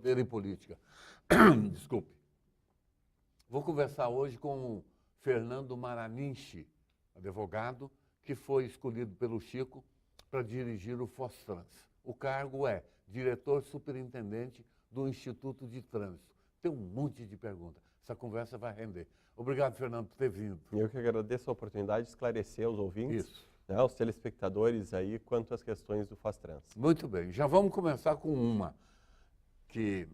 Poder e Política. Desculpe. Vou conversar hoje com o Fernando Maraninchi, advogado, que foi escolhido pelo Chico para dirigir o Fostrans. O cargo é diretor superintendente do Instituto de Trânsito. Tem um monte de perguntas. Essa conversa vai render. Obrigado, Fernando, por ter vindo. Eu que agradeço a oportunidade de esclarecer aos ouvintes, Isso. né, aos telespectadores aí, quanto às questões do Fostrans. Muito bem. Já vamos começar com uma, que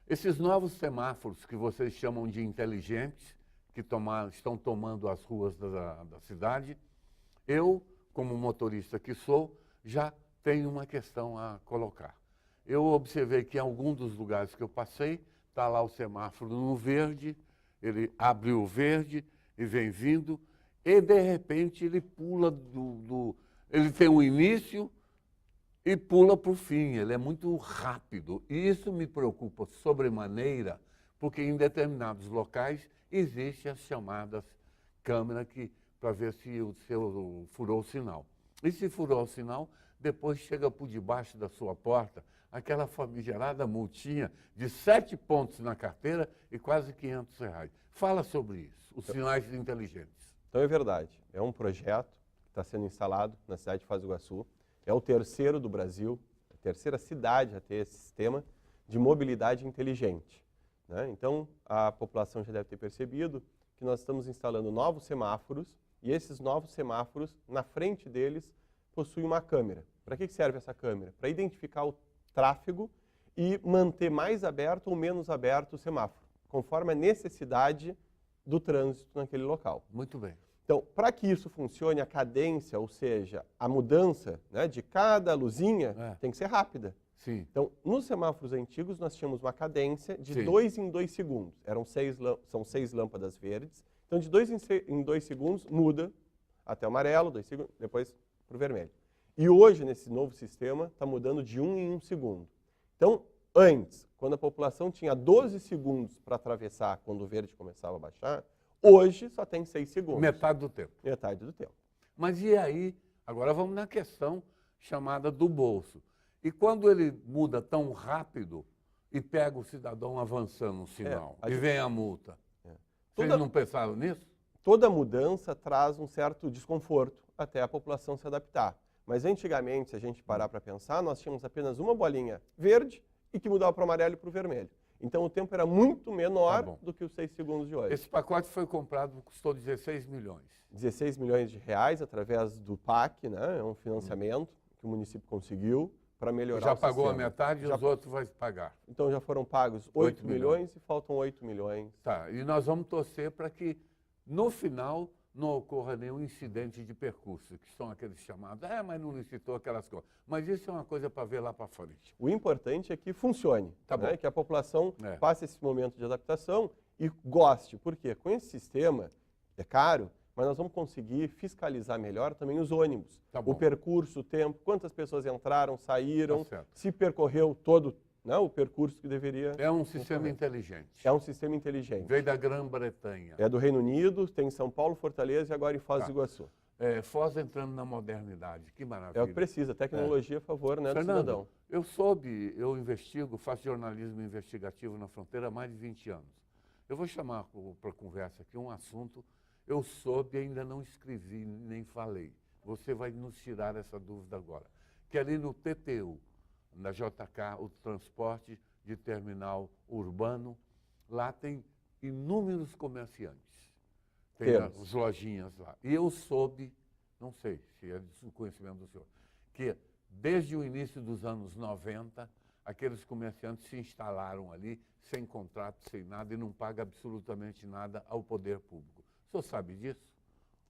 esses novos semáforos que vocês chamam de inteligentes, que estão tomando as ruas da cidade, eu, como motorista que sou, já tenho uma questão a colocar. Eu observei que em algum dos lugares que eu passei, está lá o semáforo no verde, ele abre o verde e vem vindo, e de repente ele pula ele tem um início e pula para o fim, ele é muito rápido. E isso me preocupa sobremaneira, porque em determinados locais existem as chamadas câmeras para ver se o seu furou o sinal. E se furou o sinal, depois chega por debaixo da sua porta aquela famigerada multinha de 7 pontos na carteira e quase R$500. Fala sobre isso, os sinais inteligentes. Então é verdade, é um projeto que está sendo instalado na cidade de Foz do Iguaçu, é o terceiro do Brasil, a terceira cidade a ter esse sistema de mobilidade inteligente, né? Então a população já deve ter percebido que nós estamos instalando novos semáforos e esses novos semáforos, na frente deles, possuem uma câmera. Para que serve essa câmera? Para identificar o tráfego e manter mais aberto ou menos aberto o semáforo, conforme a necessidade do trânsito naquele local. Muito bem. Então, para que isso funcione, a cadência, ou seja, a mudança, né, de cada luzinha, tem que ser rápida. Sim. Então, nos semáforos antigos, nós tínhamos uma cadência de Sim. 2 em 2 segundos. São 6 lâmpadas verdes. Então, de 2 em 2 segundos, muda até o amarelo, 2 segundos, depois para o vermelho. E hoje, nesse novo sistema, está mudando de 1 em 1 segundo. Então, antes, quando a população tinha 12 segundos para atravessar quando o verde começava a baixar, hoje só tem 6 segundos. Metade do tempo. Metade do tempo. Mas e aí, agora vamos na questão chamada do bolso. E quando ele muda tão rápido e pega o cidadão avançando no sinal e vem a multa, vocês não pensaram nisso? Toda mudança traz um certo desconforto até a população se adaptar. Mas antigamente, se a gente parar para pensar, nós tínhamos apenas uma bolinha verde e que mudava para o amarelo e para o vermelho. Então o tempo era muito menor do que os 6 segundos de hoje. Esse pacote foi comprado, custou 16 milhões. 16 milhões de reais através do PAC, né? É um financiamento que o município conseguiu para melhorar o sistema. Já pagou a metade e os outros vai pagar. Então já foram pagos 8 milhões e faltam 8 milhões. Tá, e nós vamos torcer para que no final não ocorra nenhum incidente de percurso, que são aqueles chamados, mas não licitou aquelas coisas. Mas isso é uma coisa para ver lá para frente. O importante é que funcione, né? Que a população passe esse momento de adaptação e goste. Por quê? Com esse sistema, é caro, mas nós vamos conseguir fiscalizar melhor também os ônibus. O percurso, o tempo, quantas pessoas entraram, saíram, se percorreu todo, né, o percurso que deveria... É um sistema inteligente. É um sistema inteligente. Veio da Grã-Bretanha. É do Reino Unido, tem em São Paulo, Fortaleza e agora em Foz do Iguaçu. Foz entrando na modernidade, que maravilha. É o que precisa, tecnologia a favor, né, do cidadão. Eu investigo, faço jornalismo investigativo na fronteira há mais de 20 anos. Eu vou chamar para conversa aqui um assunto, eu soube e ainda não escrevi, nem falei. Você vai nos tirar essa dúvida agora. Que ali no TTU, na JK, o transporte de terminal urbano, lá tem inúmeros comerciantes. Tem as lojinhas lá. E eu soube, não sei se é do conhecimento do senhor, que desde o início dos anos 90, aqueles comerciantes se instalaram ali sem contrato, sem nada, e não pagam absolutamente nada ao poder público. O senhor sabe disso?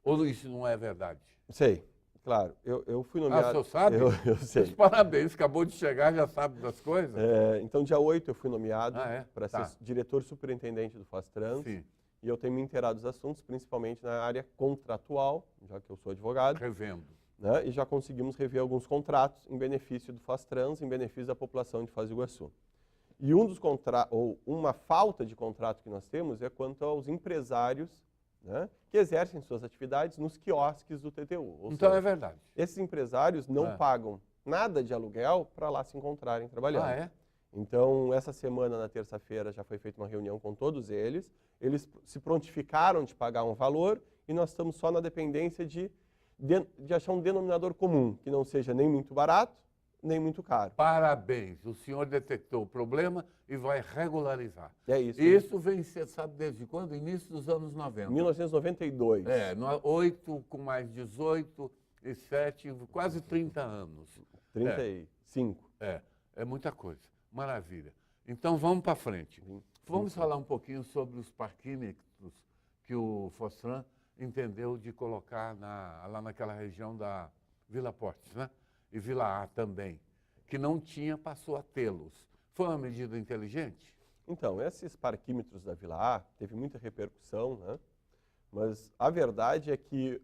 Ou isso não é verdade? Sei. Claro, eu fui nomeado... Ah, o senhor sabe? Eu sei. Mas parabéns, acabou de chegar, já sabe das coisas? Então, dia 8 eu fui nomeado para ser diretor superintendente do Fostrans. Sim. E eu tenho me inteirado dos assuntos, principalmente na área contratual, já que eu sou advogado. Revendo. Né, e já conseguimos rever alguns contratos em benefício do Fostrans, em benefício da população de Foz do Iguaçu. E uma falta de contrato que nós temos é quanto aos empresários, né, que exercem suas atividades nos quiosques do TTU. Então é verdade. Esses empresários não pagam nada de aluguel para lá se encontrarem trabalhando. Ah, é? Então, essa semana, na terça-feira, já foi feita uma reunião com todos eles. Eles se prontificaram de pagar um valor e nós estamos só na dependência de achar um denominador comum, que não seja nem muito barato, nem muito caro. Parabéns, o senhor detectou o problema e vai regularizar. É isso. Isso vem, você sabe desde quando? Início dos anos 90. 1992. 8 com mais 18 e 7, quase 30 anos. 35. É muita coisa. Maravilha. Então vamos para frente. Vamos falar um pouquinho sobre os parquímetros que o Fostran entendeu de colocar lá naquela região da Vila Portes, né? E Vila A também, que não tinha, passou a tê-los. Foi uma medida inteligente? Então, esses parquímetros da Vila A teve muita repercussão, né? Mas a verdade é que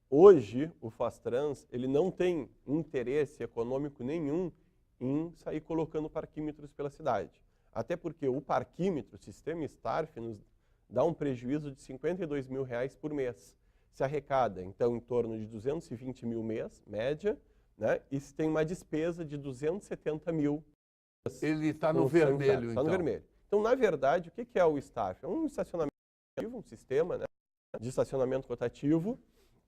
hoje o Fastrans ele não tem interesse econômico nenhum em sair colocando parquímetros pela cidade. Até porque o parquímetro, o sistema Starf, nos dá um prejuízo de R$52 mil por mês. Se arrecada, então, em torno de 220 mil mês, média, né? E se tem uma despesa de 270 mil. Ele está no vermelho, então. Está no vermelho. Então, na verdade, o que é o Starf? É um estacionamento rotativo, um sistema, né, de estacionamento rotativo,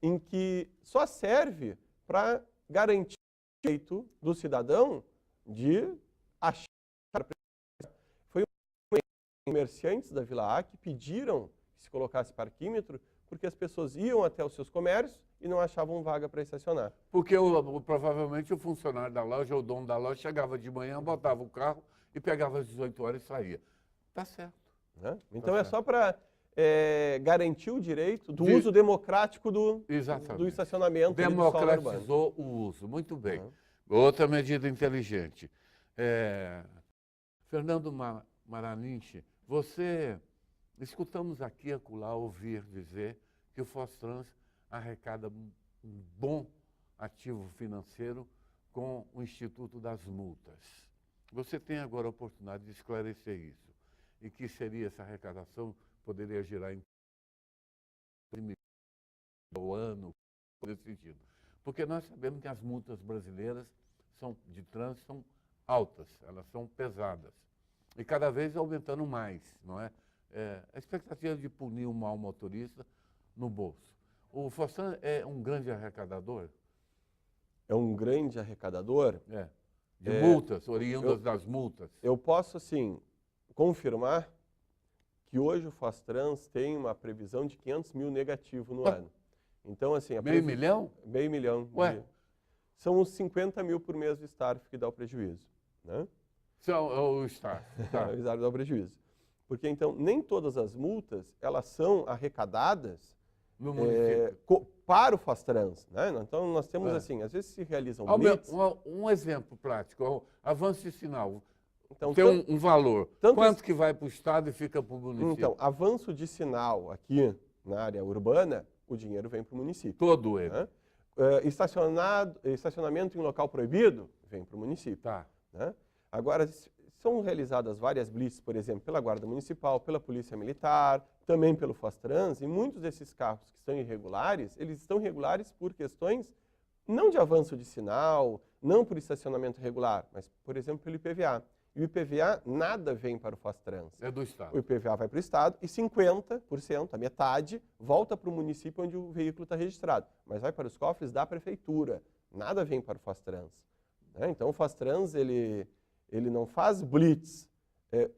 em que só serve para garantir o direito do cidadão de achar. Foi comerciantes da Vila A que pediram que se colocasse parquímetro, porque as pessoas iam até os seus comércios e não achavam vaga para estacionar. Porque provavelmente o funcionário da loja, ou o dono da loja, chegava de manhã, botava o carro e pegava às 18 horas e saía. Tá certo. Né? Então é só para garantir o direito do uso democrático do estacionamento. Democratizou o uso. Muito bem. Outra medida inteligente. Fernando Maranich, escutamos aqui e acolá ouvir dizer que o Fostrans arrecada um bom ativo financeiro com o Instituto das Multas. Você tem agora a oportunidade de esclarecer isso. E que seria essa arrecadação, poderia gerar em ao ano, nesse sentido. Porque nós sabemos que as multas brasileiras de trânsito são altas, elas são pesadas. E cada vez aumentando mais, não é? A expectativa de punir um mau motorista no bolso. O Fostran é um grande arrecadador? É um grande arrecadador? De multas, oriundas das multas. Eu posso, assim, confirmar que hoje o Fostrans tem uma previsão de 500 mil negativo no ano. Então, assim... Meio milhão? Meio milhão. Ué? São uns 50 mil por mês do Starf que dá o prejuízo, né? O Starf. Tá. O Starf dá o prejuízo. Porque, então, nem todas as multas, elas são arrecadadas no município. Para o Fostrans, né? Então, nós temos, assim, às vezes se realizam blitz. Um exemplo prático, avanço de sinal. Então, tem um valor. Quanto que vai para o Estado e fica para o município? Então, avanço de sinal aqui na área urbana, o dinheiro vem para o município. Todo ele. Né? Estacionamento em local proibido, vem para o município. Tá. Né? Agora, são realizadas várias blitz, por exemplo, pela Guarda Municipal, pela Polícia Militar, também pelo Fostrans, e muitos desses carros que estão irregulares, eles estão irregulares por questões não de avanço de sinal, não por estacionamento regular, mas, por exemplo, pelo IPVA. E o IPVA nada vem para o Fostrans. É do Estado. O IPVA vai para o Estado e 50%, a metade, volta para o município onde o veículo está registrado. Mas vai para os cofres da prefeitura. Nada vem para o Fostrans. Né? Então o Fostrans, ele não faz blitz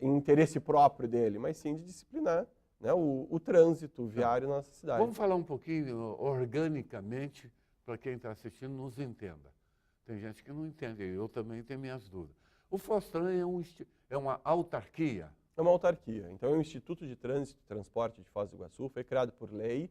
em interesse próprio dele, mas sim de disciplinar, né, o trânsito viário na nossa cidade. Vamos falar um pouquinho organicamente, para quem está assistindo nos entenda. Tem gente que não entende, eu também tenho minhas dúvidas. O Fostran é uma autarquia? É uma autarquia. Então, é um Instituto de Trânsito e Transporte de Foz do Iguaçu, foi criado por lei,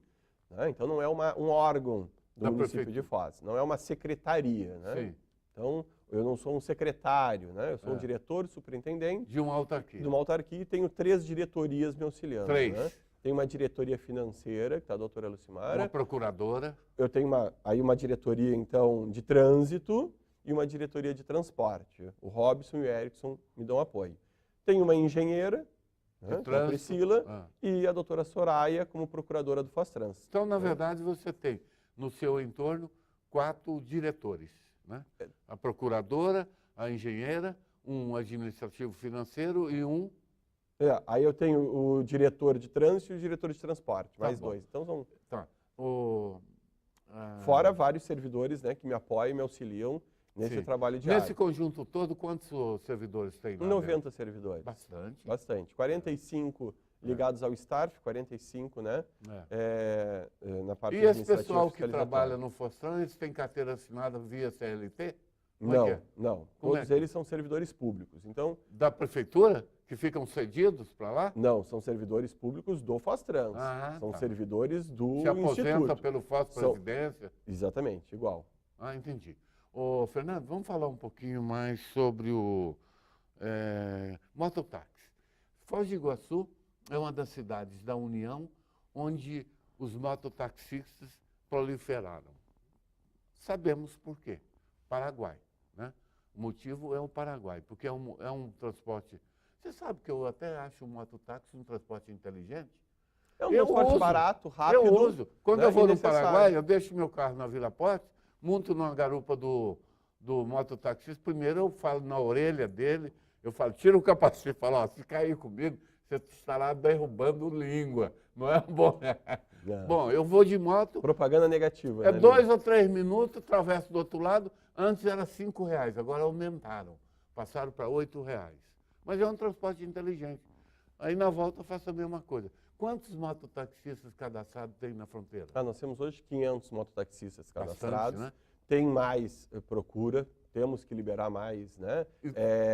né? Então não é um órgão do município de Foz, não é uma secretaria. Né? Sim. Então, eu não sou um secretário, né? Eu sou um diretor, superintendente. De uma autarquia. De uma autarquia e tenho 3 diretorias me auxiliando. 3. Né? Tem uma diretoria financeira, que está a doutora Lucimara. Uma procuradora. Eu tenho uma diretoria, então, de trânsito e uma diretoria de transporte. O Robson e o Erickson me dão apoio. Tem uma engenheira, né, a Priscila, e a doutora Soraya como procuradora do Fostrans. Então, na verdade, você tem no seu entorno 4 diretores. Né? A procuradora, a engenheira, um administrativo financeiro e um... Aí eu tenho o diretor de trânsito e o diretor de transporte, Tá mais bom. 2. Então são Tá. fora vários servidores, né, que me apoiam e me auxiliam nesse Sim. trabalho diário. Nesse conjunto todo, quantos servidores tem lá 90 dentro? servidores. Bastante. Bastante. 45 ligados ao staff, 45, né? Na parte E esse administrativa pessoal que fiscalizatória. trabalha no Fostran, eles têm carteira assinada via CLT? Como Não, é que é? não. Como Todos é que- eles são servidores públicos. Então, Da prefeitura? Que ficam cedidos para lá? não, são servidores públicos do Fostrans. Ah, São tá. servidores do Se aposenta Instituto. pelo Foz São- Previdência? Exatamente, igual. Ah, entendi. Ô, Fernando, vamos falar um pouquinho mais sobre o mototáxi. Foz do Iguaçu é uma das cidades da União onde os mototaxistas proliferaram. Sabemos por quê. Paraguai, né? O motivo é o Paraguai, porque é um transporte... Você sabe que eu até acho o mototáxi um transporte inteligente? É um Eu transporte uso. barato, rápido. Eu uso. Quando né, eu vou e no necessário. Paraguai, eu deixo meu carro na Vila Porte, monto numa garupa do mototaxista. Primeiro eu falo na orelha dele, eu falo, tira o capacete, falo, ó, se cair comigo, você estará derrubando língua. Não é bom? Não. Bom, eu vou de moto, Propaganda negativa. é né, 2 ou 3 minutos, atravesso do outro lado. Antes era R$5, agora aumentaram. Passaram para R$8. Mas é um transporte inteligente. Aí na volta eu faço a mesma coisa. Quantos mototaxistas cadastrados tem na fronteira? Nós temos hoje 500 mototaxistas Bastante, cadastrados. né? Tem mais procura, temos que liberar mais, né,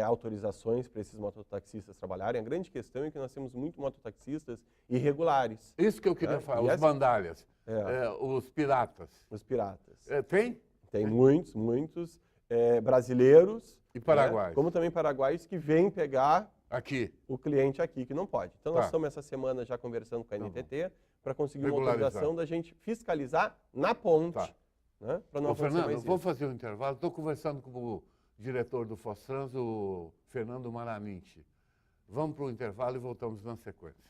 autorizações para esses mototaxistas trabalharem. A grande questão é que nós temos muitos mototaxistas irregulares, Isso que eu queria falar, os bandalhas, os piratas. os piratas. Tem? Tem muitos brasileiros E paraguaios? né, como também paraguaios que vêm pegar Aqui. o cliente aqui que não pode. Então nós Tá. estamos essa semana já conversando com a Tá NTT para conseguir uma Regularizar. autorização da gente fiscalizar na ponte, Tá. né, para não Ô, acontecer Fernando, mais vou isso. fazer um intervalo. Estou conversando com o diretor do Fostrans, o Fernando Maraminte. Vamos para o intervalo e voltamos na sequência.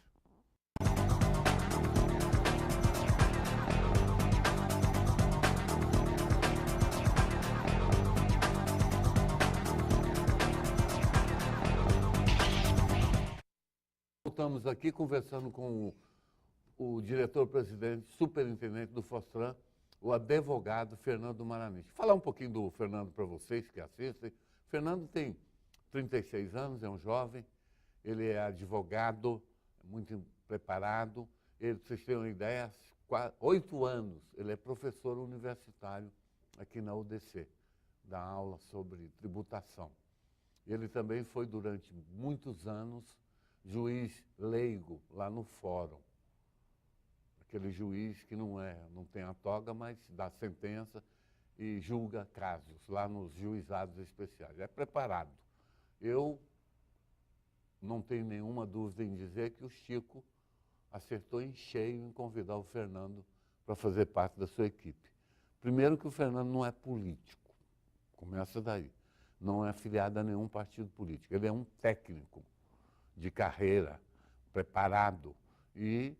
Voltamos aqui conversando com o diretor-presidente, superintendente do Fostran, o advogado Fernando Maraminte. Falar um pouquinho do Fernando para vocês que assistem. Fernando tem 36 anos, é um jovem, ele é advogado, muito preparado. Ele, para vocês terem uma ideia, 8 anos, ele é professor universitário aqui na UDC, dá aula sobre tributação. Ele também foi, durante muitos anos, juiz leigo lá no fórum. Aquele juiz que não tem a toga, mas dá sentença e julga casos lá nos juizados especiais. É preparado. Eu não tenho nenhuma dúvida em dizer que o Chico acertou em cheio em convidar o Fernando para fazer parte da sua equipe. Primeiro que o Fernando não é político, começa daí. Não é afiliado a nenhum partido político. Ele é um técnico de carreira, preparado. E,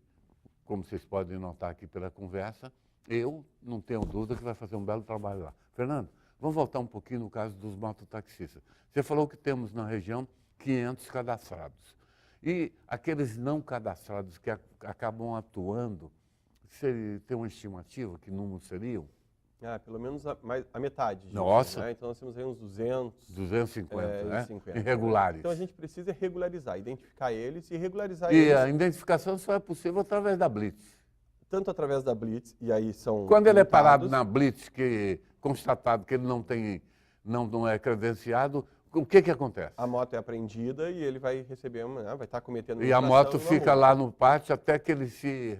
como vocês podem notar aqui pela conversa, eu não tenho dúvida que vai fazer um belo trabalho lá. Fernando, vamos voltar um pouquinho no caso dos mototaxistas. Você falou que temos na região 500 cadastrados. E aqueles não cadastrados que acabam atuando, você tem uma estimativa que número seriam? Pelo menos a metade disso. Nossa! Né? Então nós temos aí uns 200. 250, né? 250, Irregulares. Então a gente precisa regularizar, identificar eles e regularizar E eles. a identificação só é possível através da Blitz. Tanto através da Blitz, e aí são. Quando ele é multados. parado na Blitz, que constatado que ele não é credenciado, o que acontece? A moto é apreendida e ele vai receber, vai estar cometendo E a infração moto e uma fica multa. lá no pátio até que ele se...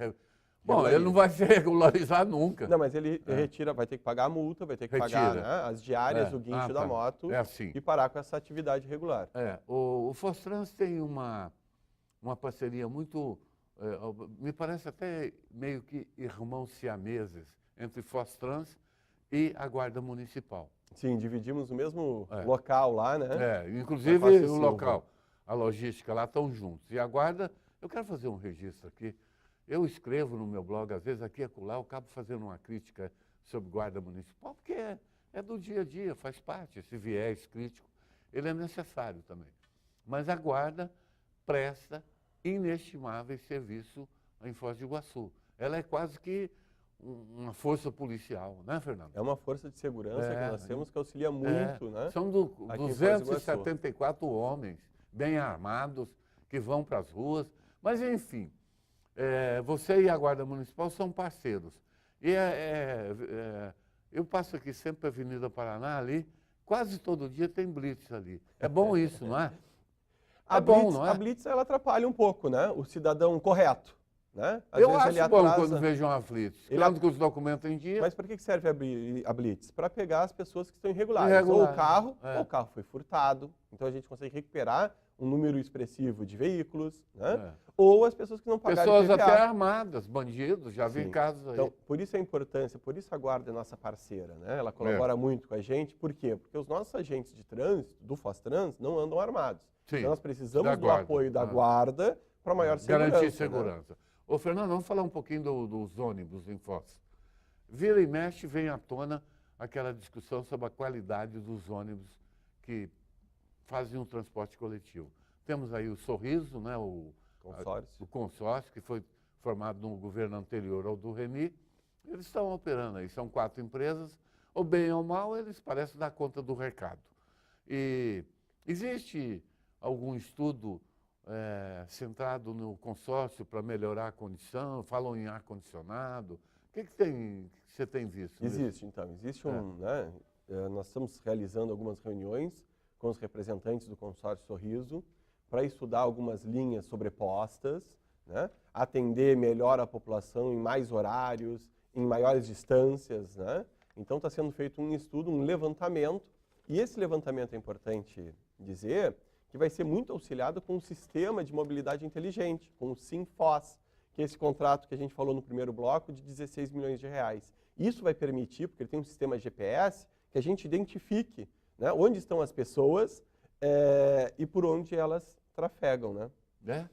Bom, ele não vai se regularizar nunca. Não, mas ele retira, vai ter que pagar a multa, vai ter que pagar Retira. né, as diárias, o guincho da tá. moto É assim. e parar com essa atividade regular. O Fostrans tem uma parceria muito, me parece até meio que irmãos siameses, entre Fostrans e a Guarda Municipal. Sim, dividimos o mesmo local lá, né? Inclusive Costa o Silva. local, a logística lá estão juntos. E a Guarda, eu quero fazer um registro aqui. Eu escrevo no meu blog, às vezes aqui e acolá, eu acabo fazendo uma crítica sobre Guarda Municipal, porque é do dia a dia, faz parte, esse viés crítico. ele é necessário também. Mas a Guarda presta inestimável serviço em Foz do Iguaçu. Ela é quase que uma força policial, né, Fernando? É uma força de segurança que nós temos que auxilia É, muito, né? são aqui em Foz do Iguaçu. 274 homens bem armados que vão para as ruas. Mas, enfim, você e a Guarda Municipal são parceiros. E eu passo aqui sempre a Avenida Paraná ali, quase todo dia tem blitz ali. É bom isso, não é? A bom, blitz, não é? A blitz, ela atrapalha um pouco, né? O cidadão correto, né? Às Eu vezes acho ele bom atrasa. quando vejo uma blitz. Ele Claro que os documentos em dia. Mas para que serve a blitz? Para pegar as pessoas que estão irregulares. Irregulares, Ou o carro foi furtado, então a gente consegue recuperar um número expressivo de veículos, né? Ou as pessoas que não pagaram Pessoas IPVA. até armadas, bandidos, já vi Sim. casos aí. Então, por isso a importância, por isso a Guarda é nossa parceira, né? Ela colabora muito com a gente. Por quê? Porque os nossos agentes de trânsito, do Fostrans, não andam armados. Sim, então nós precisamos da do Guarda. apoio da Guarda para maior segurança. Garantir né? segurança. Ô, Fernando, vamos falar um pouquinho dos ônibus em Foz. Vira e mexe, vem à tona aquela discussão sobre a qualidade dos ônibus que fazem o transporte coletivo. Temos aí o Sorriso, né, o consórcio, que foi formado no governo anterior ao do Reni. Eles estão operando aí, são 4 empresas, ou bem ou mal, eles parecem dar conta do recado. E existe algum estudo centrado no consórcio para melhorar a condição? Falam em ar-condicionado. O que você tem visto? Existe, então. Existe né? Nós estamos realizando algumas reuniões com os representantes do consórcio Sorriso para estudar algumas linhas sobrepostas, né? Atender melhor a população em mais horários, em maiores distâncias, né? Então está sendo feito um estudo, um levantamento, e esse levantamento é importante dizer que vai ser muito auxiliado com um sistema de mobilidade inteligente, com o SimFoz, que é esse contrato que a gente falou no primeiro bloco de 16 milhões de reais. Isso vai permitir, porque ele tem um sistema GPS, que a gente identifique, né, onde estão as pessoas e por onde elas trafegam, né?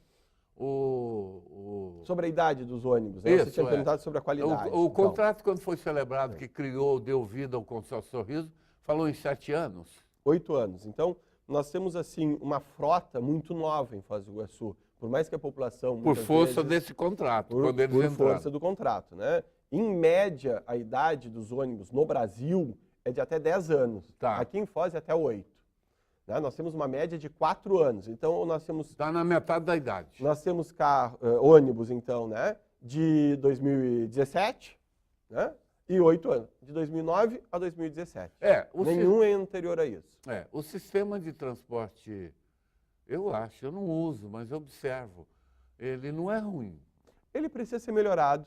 Sobre a idade dos ônibus, né? Você tinha perguntado sobre a qualidade. O contrato, quando foi celebrado, que criou, deu vida ao consórcio Sorriso, falou em 7 anos? 8 anos. Então, nós temos, assim, uma frota muito nova em Foz do Iguaçu. Por mais que a população... Por força desse contrato, quando eles entraram. Por força do contrato, né? Em média, a idade dos ônibus no Brasil é de até 10 anos. Tá. Aqui em Foz é até 8. Né? Nós temos uma média de 4 anos. Então, nós temos... Está na metade da idade. Nós temos ônibus, então, né? De 2017, né? E 8 anos, de 2009 a 2017. Nenhum é anterior a isso. O sistema de transporte, eu não uso, mas eu observo, ele não é ruim. Ele precisa ser melhorado.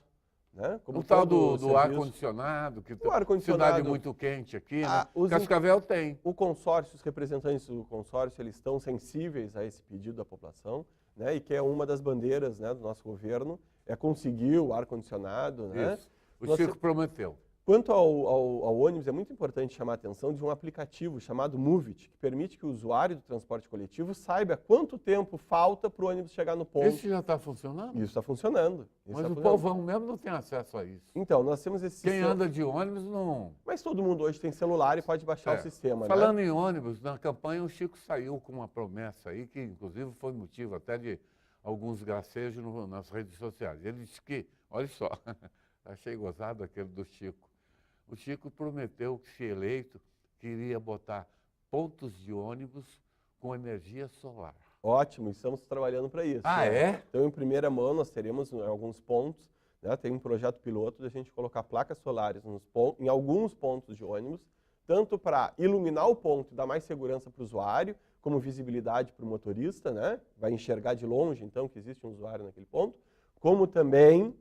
Né? Como o tal do ar-condicionado, que cidade muito quente aqui, né? Cascavel tem. O consórcio, os representantes do consórcio, eles estão sensíveis a esse pedido da população, né? E que é uma das bandeiras, né, do nosso governo, é conseguir o ar-condicionado. Né? Isso. O Chico prometeu. Quanto ao ônibus, é muito importante chamar a atenção de um aplicativo chamado Movit, que permite que o usuário do transporte coletivo saiba quanto tempo falta para o ônibus chegar no ponto. Esse já está funcionando? Isso está funcionando. Mas o povão mesmo não tem acesso a isso. Então, nós temos esse sistema. Quem anda de ônibus não... Mas todo mundo hoje tem celular e pode baixar o sistema. Falando em ônibus, na campanha o Chico saiu com uma promessa aí, que inclusive foi motivo até de alguns gracejos nas redes sociais. Ele disse que, olha só, achei gozado aquele do Chico. O Chico prometeu que, se eleito, queria botar pontos de ônibus com energia solar. Ótimo, estamos trabalhando para isso. Então, em primeira mão, nós teremos alguns pontos, né? Tem um projeto piloto de a gente colocar placas solares em alguns pontos de ônibus, tanto para iluminar o ponto e dar mais segurança para o usuário, como visibilidade para o motorista, né? Vai enxergar de longe, então, que existe um usuário naquele ponto, como também...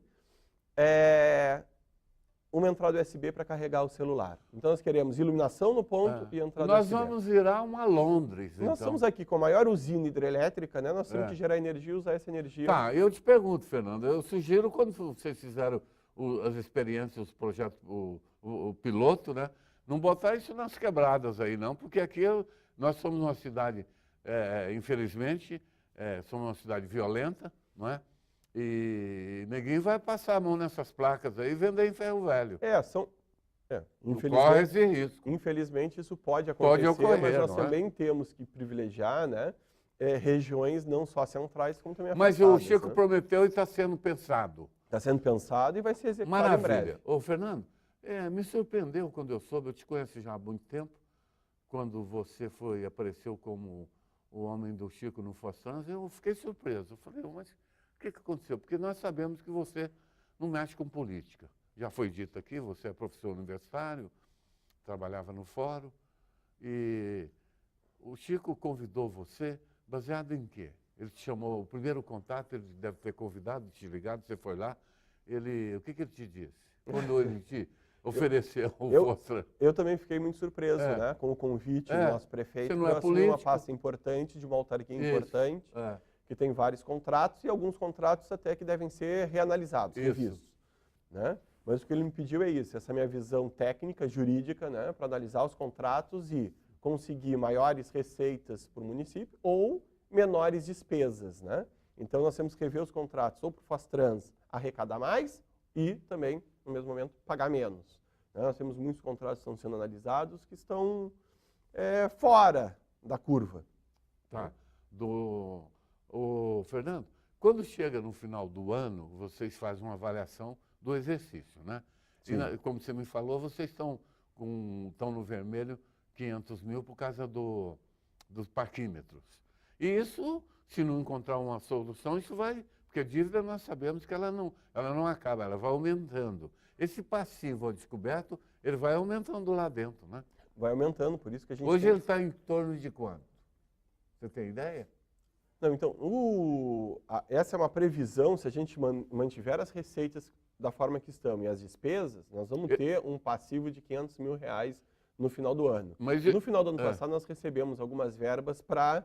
uma entrada USB para carregar o celular. Então, nós queremos iluminação no ponto e entrada USB. Nós vamos virar uma Londres, então. Nós estamos aqui com a maior usina hidrelétrica, né? Nós temos que gerar energia e usar essa energia. Tá, eu te pergunto, Fernando, eu sugiro, quando vocês fizeram as experiências, os projetos, o piloto, né? Não botar isso nas quebradas aí, não, porque aqui nós somos uma cidade, infelizmente, somos uma cidade violenta, não é? E ninguém vai passar a mão nessas placas aí e vender em ferro velho. Corre esse risco. Infelizmente, isso pode Pode acontecer, ocorrer, mas nós não é? também temos que privilegiar, né, regiões não só centrais, como também Mas afastadas. o Chico né? prometeu e está sendo pensado. Está sendo pensado e vai ser executado em Maravilha. breve. Ô, Fernando, me surpreendeu quando eu soube, eu te conheço já há muito tempo, quando você apareceu como o homem do Chico no Foz Trans, eu fiquei surpreso. Eu falei, mas o que aconteceu? Porque nós sabemos que você não mexe com política. Já foi dito aqui, você é professor universitário, trabalhava no fórum, e o Chico convidou você baseado em quê? Ele te chamou, o primeiro contato, ele deve ter convidado, te ligado, você foi lá, o que ele te disse? Quando ele te ofereceu o Foz Trans? Eu também fiquei muito surpreso, né, com o convite do nosso prefeito. Você não é nós temos uma político. pasta importante, de uma autarquia Isso, importante, é. que tem vários contratos e alguns contratos até que devem ser reanalisados, Isso. revistos. Né? Mas o que ele me pediu é isso, essa minha visão técnica, jurídica, né, para analisar os contratos e conseguir maiores receitas para o município ou menores despesas. Né? Então, nós temos que rever os contratos ou para o Foz Trans arrecadar mais e também, no mesmo momento, pagar menos. Né? Nós temos muitos contratos que estão sendo analisados que estão fora da curva. Tá. Fernando, quando chega no final do ano, vocês fazem uma avaliação do exercício, né? E, como você me falou, vocês estão no vermelho 500 mil por causa dos parquímetros. E isso, se não encontrar uma solução, isso vai... Porque a dívida nós sabemos que ela não acaba, ela vai aumentando. Esse passivo ao descoberto, ele vai aumentando lá dentro, né? Vai aumentando, por isso que a gente... Hoje ele está em torno de quanto? Você tem ideia? Não, então, essa é uma previsão, se a gente mantiver as receitas da forma que estão e as despesas, nós vamos ter um passivo de 500 mil reais no final do ano. Mas no final do ano passado, nós recebemos algumas verbas para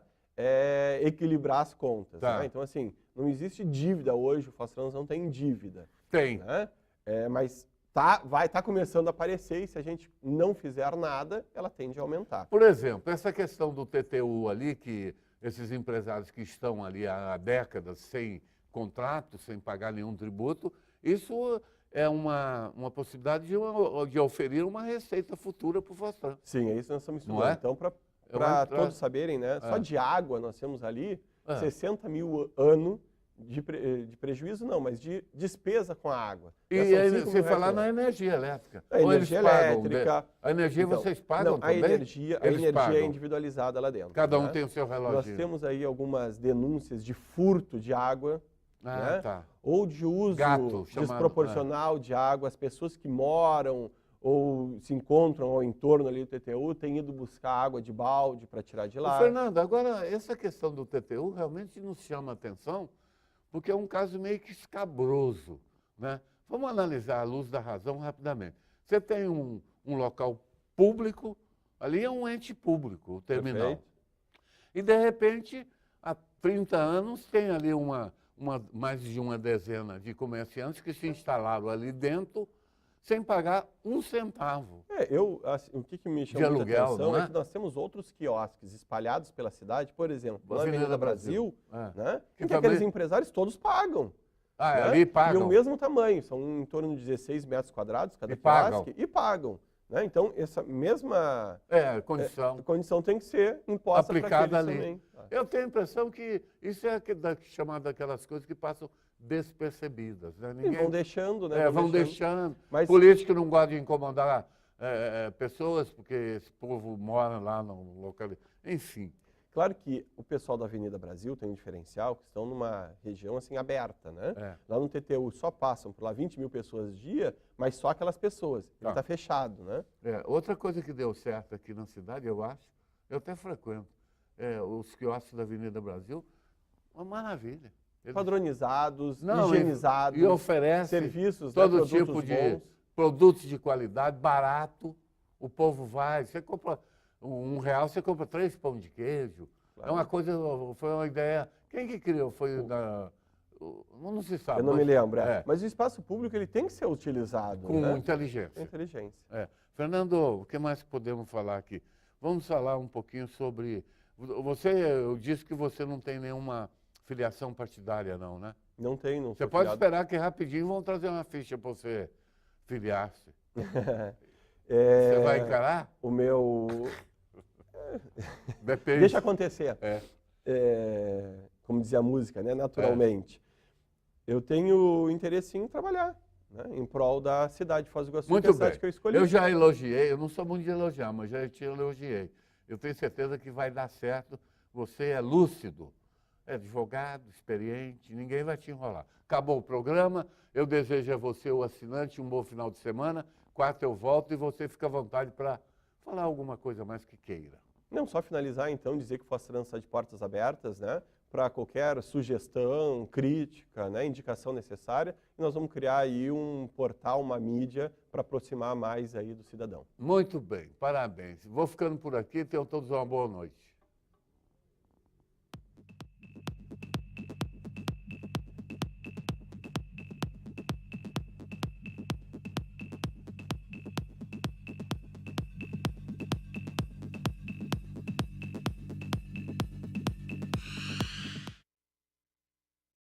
equilibrar as contas. Tá. Né? Então, assim, não existe dívida hoje, o Foz Trans não tem dívida. Tem. Né? Mas vai estar começando a aparecer e se a gente não fizer nada, ela tende a aumentar. Por exemplo, essa questão do TTU ali, que esses empresários que estão ali há décadas sem contrato, sem pagar nenhum tributo, isso é uma possibilidade de oferir uma receita futura para o Foz Trans. Sim, é isso que nós estamos estudando. Não é? Então, para todos saberem, né, só de água nós temos ali 60 mil ano de prejuízo, não, mas de despesa com a água. E aí, você falar na energia elétrica. A energia elétrica. A energia então, vocês pagam também? A energia é individualizada lá dentro. Cada um tem o seu relógio. Nós temos aí algumas denúncias de furto de água. né? Tá. Ou de uso desproporcional de água. As pessoas que moram ou se encontram ao entorno ali do TTU têm ido buscar água de balde para tirar de lá. Fernando, agora essa questão do TTU realmente nos chama a atenção, porque é um caso meio que escabroso, né? Vamos analisar à luz da razão rapidamente. Você tem um local público, ali é um ente público, o terminal. Perfeito. E, de repente, há 30 anos, tem ali mais de uma dezena de comerciantes que se instalaram ali dentro sem pagar um centavo. O que me chama muita aluguel, atenção é que nós temos outros quiosques espalhados pela cidade, por exemplo, na Avenida Brasil, né, que aqueles empresários todos pagam. Né? Ali pagam. E o mesmo tamanho, são em torno de 16 metros quadrados cada quiosque, e pagam. Né? Então, essa mesma condição tem que ser imposta aplicada ali. Também. Eu tenho a impressão que isso é chamado daquelas coisas que passam despercebidas. Né? E vão deixando, né? Vão deixando. Mas político não gosta de incomodar pessoas, porque esse povo mora lá no local. Enfim. Claro que o pessoal da Avenida Brasil tem um diferencial, que estão numa região assim aberta, né? Lá no TTU só passam por lá 20 mil pessoas dia, mas só aquelas pessoas. Ele está fechado, né? Outra coisa que deu certo aqui na cidade, eu acho, eu até frequento, os quiosques da Avenida Brasil, uma maravilha. Padronizados, higienizados, e oferece serviços, todo tipo de produtos de qualidade, barato. O povo vai, você compra R$1, você compra 3 pão de queijo. Claro. É uma coisa, foi uma ideia. Quem que criou? Foi não se sabe. Eu não me lembro. Mas o espaço público ele tem que ser utilizado com inteligência. Com inteligência. Fernando, o que mais podemos falar aqui? Vamos falar um pouquinho sobre. Eu disse que você não tem nenhuma filiação partidária, não, né? Não tem, não. Você pode esperar que rapidinho vão trazer uma ficha para você filiar-se. Você vai encarar? O meu... Depende. Deixa acontecer. É. Como dizia a música, né? Naturalmente. Eu tenho interesse em trabalhar, né? Em prol da cidade de Foz do Iguaçu, que é Muito a cidade bem. que eu escolhi. Eu já elogiei, eu não sou muito de elogiar, mas já te elogiei. Eu tenho certeza que vai dar certo. Você é lúcido, é advogado, experiente, ninguém vai te enrolar. Acabou o programa, eu desejo a você, o assinante, um bom final de semana. Quarta eu volto e você fica à vontade para falar alguma coisa mais que queira. Não, só finalizar então, dizer que o Foz Trans está de portas abertas, né? Para qualquer sugestão, crítica, né? Indicação necessária. E nós vamos criar aí um portal, uma mídia para aproximar mais aí do cidadão. Muito bem, parabéns. Vou ficando por aqui, tenham todos uma boa noite.